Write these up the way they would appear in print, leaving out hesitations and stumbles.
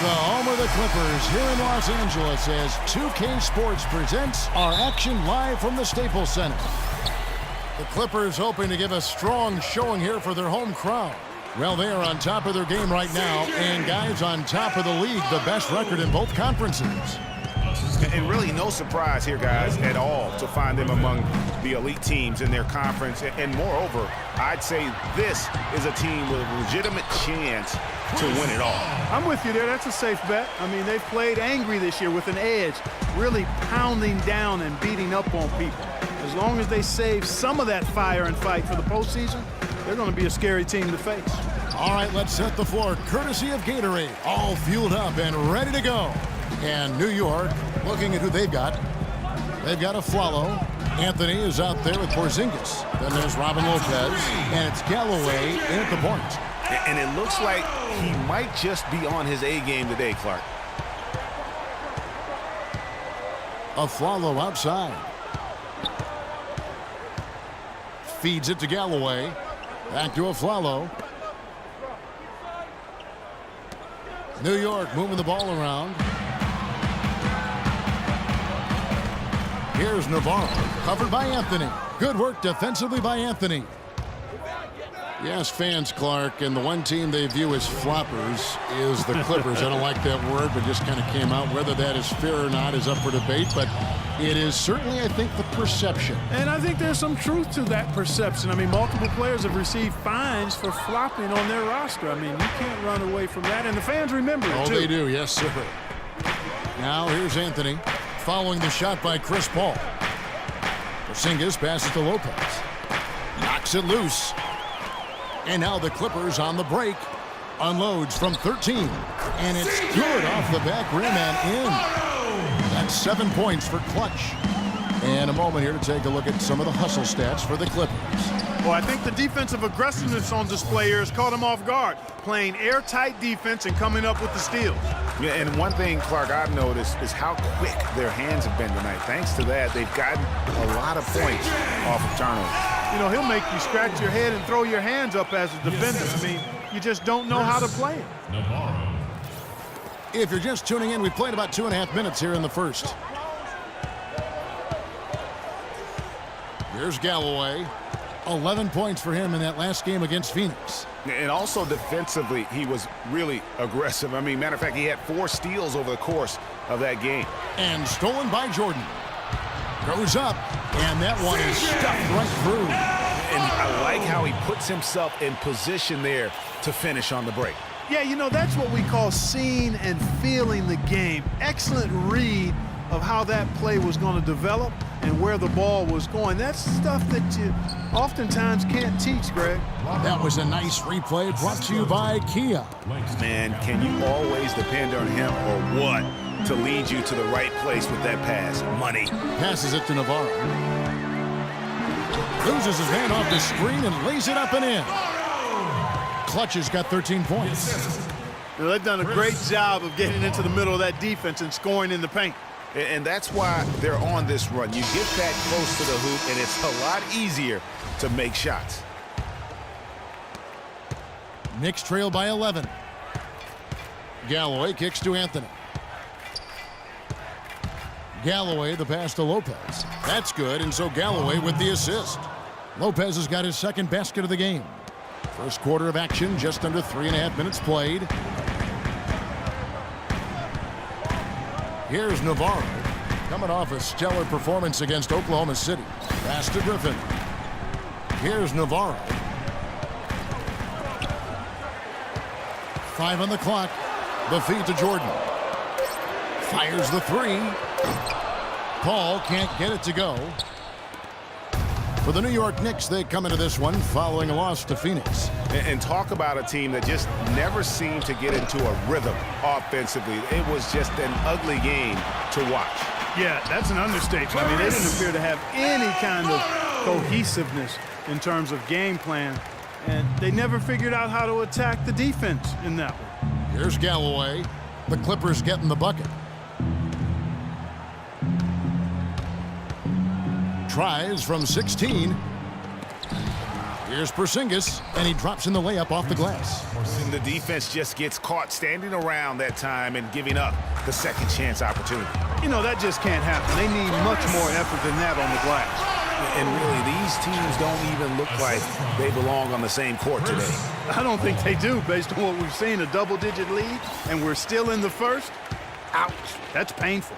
the home of the Clippers here in Los Angeles as 2K Sports presents our action live from the Staples Center. The Clippers hoping to give a strong showing here for their home crowd. Well, they are on top of their game right now, and guys, on top of the league, the best record in both conferences. And really no surprise here, guys, at all to find them among the elite teams in their conference. And moreover, I'd say this is a team with a legitimate chance to win it all. I'm with you there. That's a safe bet. I mean, they've played angry this year with an edge, really pounding down and beating up on people. As long as they save some of that fire and fight for the postseason, they're going to be a scary team to face. All right, let's set the floor courtesy of Gatorade. All fueled up and ready to go. And New York, looking at who they've got. They've got Afflalo. Anthony is out there with Porzingis. Then there's Robin Lopez, and it's Galloway in at the point. And it looks like he might just be on his A game today, Clark. Afflalo outside. Feeds it to Galloway. Back to Afflalo. New York moving the ball around. Here's Navarro, covered by Anthony. Good work defensively by Anthony. Yes, fans, Clark, and the one team they view as floppers is the Clippers. I don't like that word, but just kind of came out. Whether that is fair or not is up for debate, but it is certainly, I think, the perception. And I think there's some truth to that perception. I mean, multiple players have received fines for flopping on their roster. I mean, you can't run away from that, and the fans remember it, too. Oh, they do, yes, sir. Now, here's Anthony. Following the shot by Chris Paul. Porzingis passes to Lopez. Knocks it loose. And now the Clippers on the break. Unloads from 13. And it's good off the back rim and in. That's 7 points for Clutch. And a moment here to take a look at some of the hustle stats for the Clippers. Well, I think the defensive aggressiveness on display here has caught them off guard. Playing airtight defense and coming up with the steals. Yeah, and one thing, Clark, I've noticed is how quick their hands have been tonight. Thanks to that, they've gotten a lot of points off of turnovers. You know, he'll make you scratch your head and throw your hands up as a defender. I mean, you just don't know how to play it. If you're just tuning in, we played about 2.5 minutes here in the first. Here's Galloway. 11 points for him in that last game against Phoenix. And also defensively, he was really aggressive. I mean, matter of fact, he had 4 steals over the course of that game. And stolen by Jordan. Goes up, and that one is stuffed right through. And I like how he puts himself in position there to finish on the break. Yeah, you know, that's what we call seeing and feeling the game. Excellent read of how that play was going to develop and where the ball was going. That's stuff that you oftentimes can't teach, Greg. That was a nice replay brought to you by Kia. Man, can you always depend on him or what to lead you to the right place with that pass? Money. Passes it to Navarro. Loses his man off the screen and lays it up and in. Clutch has got 13 points. You know, they've done a great job of getting into the middle of that defense and scoring in the paint. And that's why they're on this run. You get that close to the hoop, and it's a lot easier to make shots. Knicks trail by 11. Galloway kicks to Anthony. Galloway, the pass to Lopez. That's good, and so Galloway with the assist. Lopez has got his second basket of the game. First quarter of action, just under 3.5 minutes played. Here's Navarro, coming off a stellar performance against Oklahoma City. Pass to Griffin. Here's Navarro. 5 on the clock. The feed to Jordan. Fires the 3. Paul can't get it to go. For the New York Knicks, they come into this one following a loss to Phoenix. And talk about a team that just never seemed to get into a rhythm offensively. It was just an ugly game to watch. Yeah, that's an understatement. I mean, they didn't appear to have any kind of cohesiveness in terms of game plan, and they never figured out how to attack the defense in that one. Here's Galloway. The Clippers getting the bucket. Tries from 16. Here's Porzingis, and he drops in the layup off the glass. And the defense just gets caught standing around that time and giving up the second chance opportunity. You know, that just can't happen. They need much more effort than that on the glass. And really, these teams don't even look like they belong on the same court today. I don't think they do, based on what we've seen, a double-digit lead, and we're still in the first. Ouch, that's painful.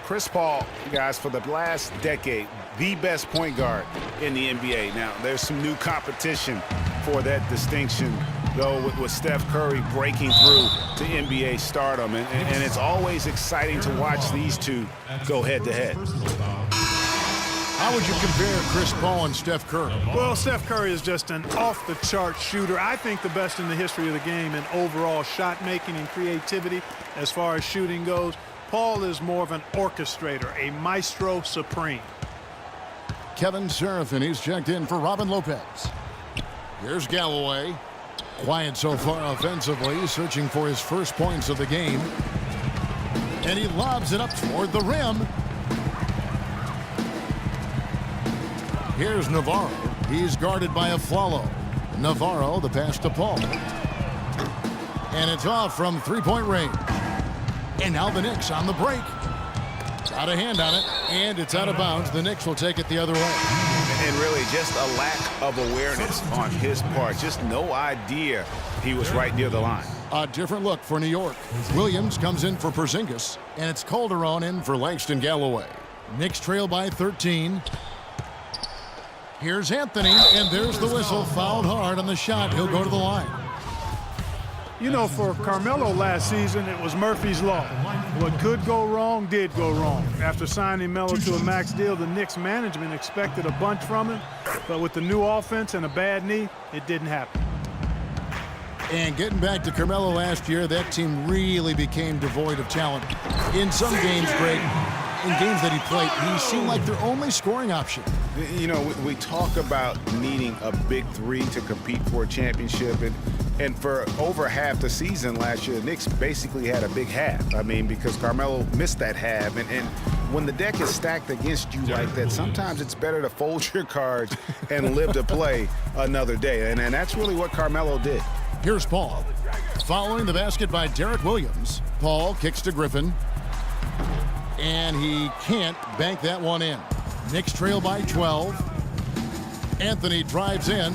Chris Paul, guys, for the last decade, the best point guard in the NBA. Now, there's some new competition for that distinction, though, with Steph Curry breaking through to NBA stardom. And it's always exciting to watch these two go head-to-head. How would you compare Chris Paul and Steph Curry? Well, Steph Curry is just an off-the-chart shooter. I think the best in the history of the game in overall shot-making and creativity as far as shooting goes. Paul is more of an orchestrator, a maestro supreme. Kevin Seraphin, he's checked in for Robin Lopez. Here's Galloway. Quiet so far offensively, searching for his first points of the game. And he lobs it up toward the rim. Here's Navarro. He's guarded by Afflalo. Navarro, the pass to Paul. And it's off from three-point range. And now the Knicks on the break. Got a hand on it, and it's out of bounds. The Knicks will take it the other way. And really just a lack of awareness on his part. Just no idea he was right near the line. A different look for New York. Williams comes in for Porzingis, and it's Calderon in for Langston Galloway. Knicks trail by 13. Here's Anthony, and there's the whistle. Fouled hard on the shot. He'll go to the line. You know, for Carmelo last season, it was Murphy's Law. What could go wrong did go wrong. After signing Melo to a max deal, the Knicks management expected a bunch from him, but with the new offense and a bad knee, it didn't happen. And getting back to Carmelo last year, that team really became devoid of talent. In some games, Greg, in games that he played, he seemed like their only scoring option. You know, we talk about needing a big three to compete for a championship, and for over half the season last year, the Knicks basically had a big half. I mean, because Carmelo missed that half, and when the deck is stacked against you like that, sometimes it's better to fold your cards and live to play another day, and that's really what Carmelo did. Here's Paul. Following the basket by Derek Williams. Paul kicks to Griffin. And he can't bank that one in. Knicks trail by 12. Anthony drives in,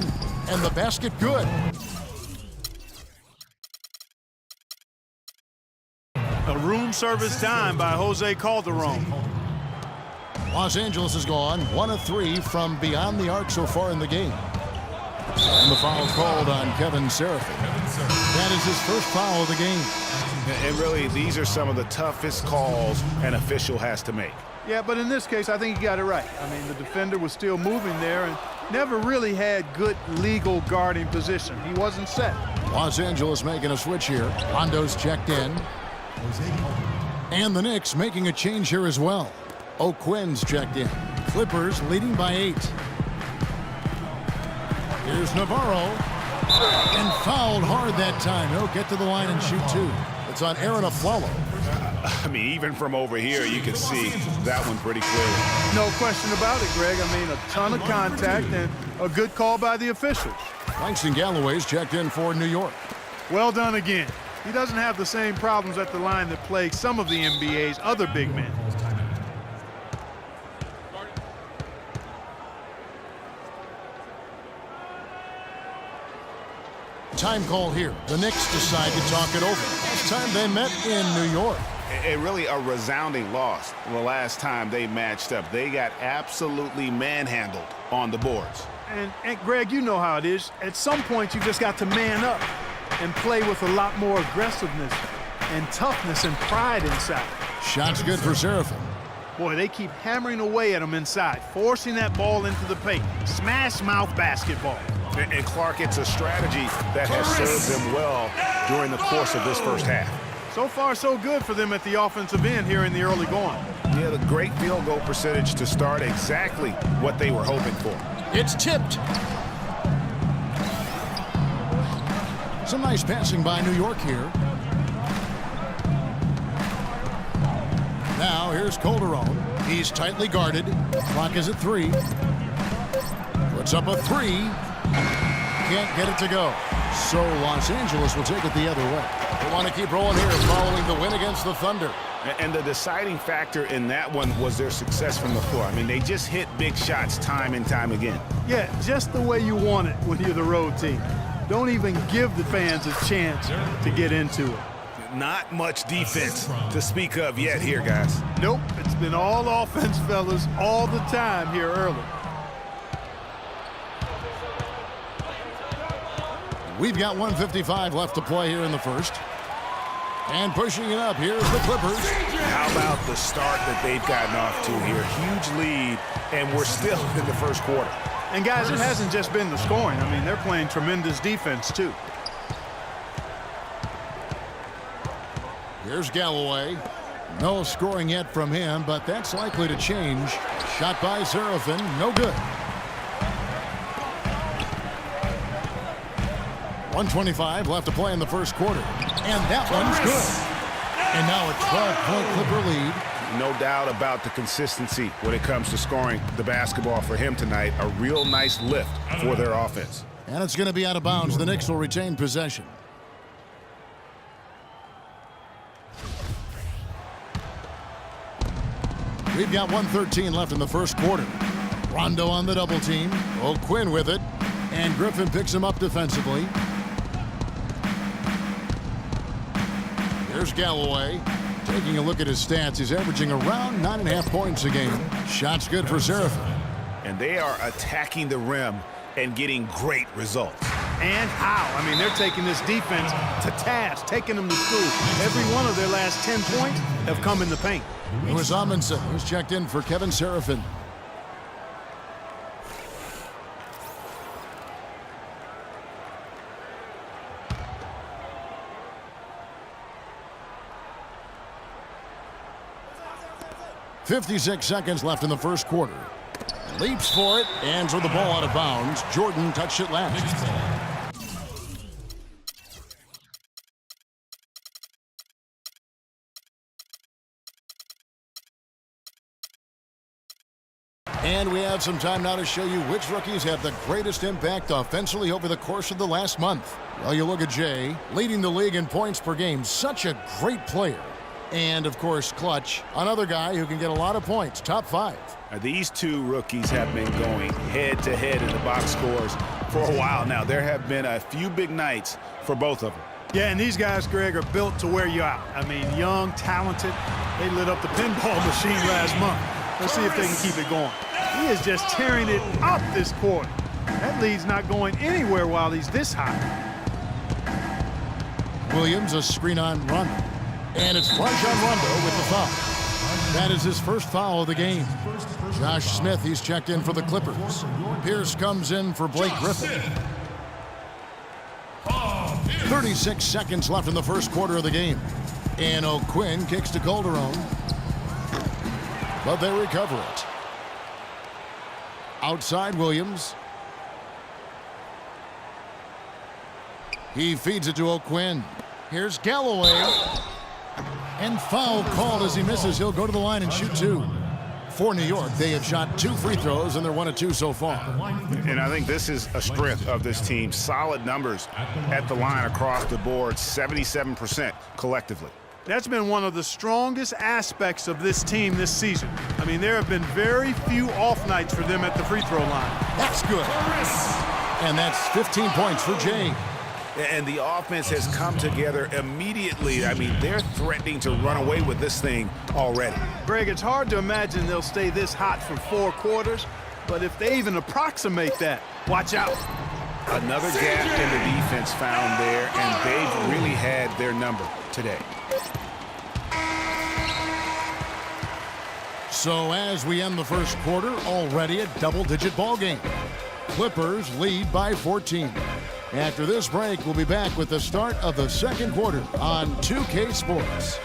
and the basket good. A room service dime by Jose Calderon. Los Angeles has gone 1 of 3 from beyond the arc so far in the game. And the foul called on Kevin Seraphin. That is his first foul of the game. And really, these are some of the toughest calls an official has to make. Yeah, but in this case, I think he got it right. I mean, the defender was still moving there and never really had good legal guarding position. He wasn't set. Los Angeles making a switch here. Hondo's checked in. And the Knicks making a change here as well. O'Quinn's checked in. Clippers leading by 8. Here's Navarro. And fouled hard that time. He'll get to the line and shoot 2. It's on Aaron Afflalo. I mean, even from over here, you can see that one pretty clearly. No question about it, Greg. I mean, a ton of contact and a good call by the officials. Langston Galloway's checked in for New York. Well done again. He doesn't have the same problems at the line that plague some of the NBA's other big men. Time call here. The Knicks decide to talk it over. Last time they met in New York. Really a resounding loss the last time they matched up. They got absolutely manhandled on the boards. And Greg, you know how it is. At some point, you just got to man up and play with a lot more aggressiveness and toughness and pride inside. Shot's good for Seraphin. Boy, they keep hammering away at him inside, forcing that ball into the paint. Smash mouth basketball. And Clark, it's a strategy that has served them well during the course of this first half. So far, so good for them at the offensive end here in the early going. Yeah, the great field goal percentage to start, exactly what they were hoping for. It's tipped. Some nice passing by New York here. Now here's Calderon. He's tightly guarded. Clock is at 3. Puts up a 3. Can't get it to go. So Los Angeles will take it the other way. They want to keep rolling here following the win against the Thunder. And the deciding factor in that one was their success from the floor. I mean, they just hit big shots time and time again. Yeah, just the way you want it when you're the road team. Don't even give the fans a chance to get into it. Not much defense to speak of yet here, guys. Nope, it's been all offense, fellas, all the time here early. We've got 1:55 left to play here in the first. And pushing it up, here's the Clippers. How about the start that they've gotten off to here? Huge lead, and we're still in the first quarter. And guys, it hasn't just been the scoring. I mean, they're playing tremendous defense, too. Here's Galloway. No scoring yet from him, but that's likely to change. Shot by Seraphin, no good. 1:25 left to play in the first quarter. And that one's good. And now a 12-point Clipper lead. No doubt about the consistency when it comes to scoring the basketball for him tonight. A real nice lift for their offense. And it's going to be out of bounds. The Knicks will retain possession. We've got 1:13 left in the first quarter. Rondo on the double team. O'Quinn with it. And Griffin picks him up defensively. Here's Galloway. Taking a look at his stats, he's averaging around 9.5 points a game. Shot's good for Seraphin. And they are attacking the rim and getting great results. And how? I mean, they're taking this defense to task, taking them to school. Every one of their last 10 points have come in the paint. Louis Amundsen, who's checked in for Kevin Seraphin. .56 seconds left in the first quarter. Leaps for it and throw the ball out of bounds. Jordan touched it last. And we have some time now to show you which rookies have the greatest impact offensively over the course of the last month. Well, you look at Jay, leading the league in points per game. Such a great player. And, of course, Clutch, another guy who can get a lot of points, top 5. These two rookies have been going head-to-head in the box scores for a while now. There have been a few big nights for both of them. Yeah, and these guys, Greg, are built to wear you out. I mean, young, talented. They lit up the pinball machine last month. Let's see if they can keep it going. He is just tearing it up this quarter. That lead's not going anywhere while he's this high. Williams, a screen on Rondo. And it's flush on Rondo with the foul. That is his first foul of the game. Josh Smith, he's checked in for the Clippers. Pierce comes in for Blake Griffin. 36 seconds left in the first quarter of the game. And O'Quinn kicks to Calderon. But they recover it. Outside Williams. He feeds it to O'Quinn. Here's Galloway. And foul called as he misses. He'll go to the line and shoot 2. For New York, they have shot 2 free throws, and they're 1 of 2 so far. And I think this is a strength of this team. Solid numbers at the line across the board, 77% collectively. That's been one of the strongest aspects of this team this season. I mean, there have been very few off nights for them at the free throw line. That's good. And that's 15 points for Jay. And the offense has come together immediately. I mean, they're threatening to run away with this thing already. Greg, it's hard to imagine they'll stay this hot for 4 quarters, but if they even approximate that, watch out. Another gap in the defense found there, and they've really had their number today. So as we end the first quarter, already a double-digit ball game. Clippers lead by 14. After this break, we'll be back with the start of the second quarter on 2K Sports.